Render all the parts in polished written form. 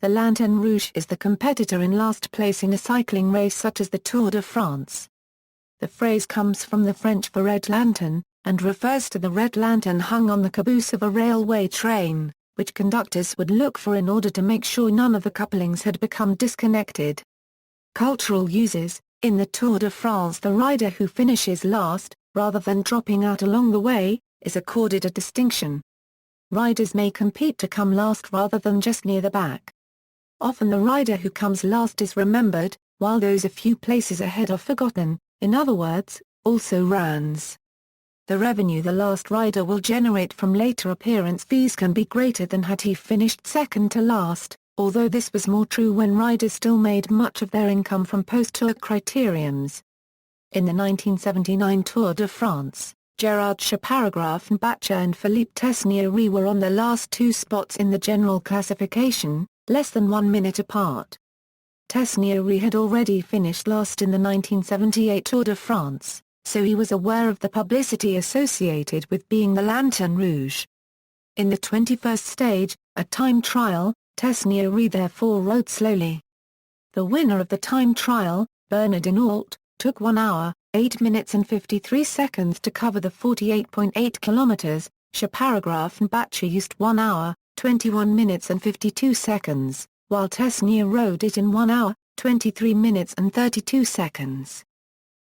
The Lanterne Rouge is the competitor in last place in a cycling race such as the Tour de France. The phrase comes from the French for red lantern, and refers to the red lantern hung on the caboose of a railway train, which conductors would look for in order to make sure none of the couplings had become disconnected. Cultural uses: in the Tour de France, the rider who finishes last, rather than dropping out along the way, is accorded a distinction. Riders may compete to come last rather than just near the back. Often the rider who comes last is remembered, while those a few places ahead are forgotten, in other words, also runs. The revenue the last rider will generate from later appearance fees can be greater than had he finished second to last, although this was more true when riders still made much of their income from post-tour criteriums. In the 1979 Tour de France, Gerard Chaparro-Bacher and Philippe Tesnieri were on the last two spots in the general classification, less than 1 minute apart. Tesnieri had already finished last in the 1978 Tour de France, so he was aware of the publicity associated with being the Lanterne Rouge. In the 21st stage, a time trial, Tesnieri therefore rode slowly. The winner of the time trial, Bernard Hinault, took 1 hour, 8 minutes and 53 seconds to cover the 48.8 kilometers. Chaparro-Bacher used 1 hour, 21 minutes and 52 seconds, while Tesnieri rode it in 1 hour, 23 minutes and 32 seconds.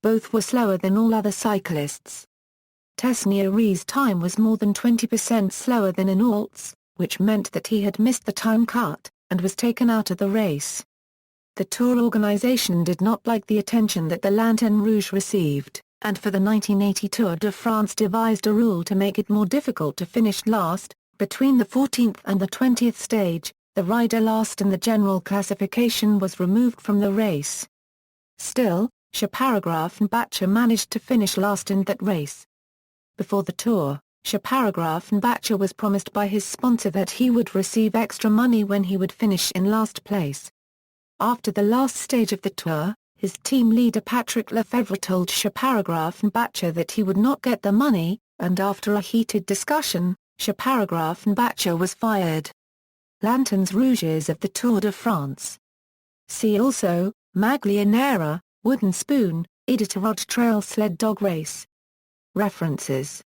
Both were slower than all other cyclists. Tesnieri's time was more than 20% slower than Hinault's, which meant that he had missed the time cut, and was taken out of the race. The Tour organization did not like the attention that the Lanterne Rouge received, and for the 1980 Tour de France devised a rule to make it more difficult to finish last. Between the 14th and the 20th stage, the rider last in the general classification was removed from the race. Still, Chaparro-Bacher managed to finish last in that race. Before the Tour, Chaparro-Bacher was promised by his sponsor that he would receive extra money when he would finish in last place. After the last stage of the Tour, his team leader Patrick Lefevre told Chaparro-Bacher that he would not get the money, and after a heated discussion, Chaparro-Bacher was fired. Lanternes Rouges of the Tour de France. See also, Maglianera, Wooden Spoon, Iditarod Trail Sled Dog Race. References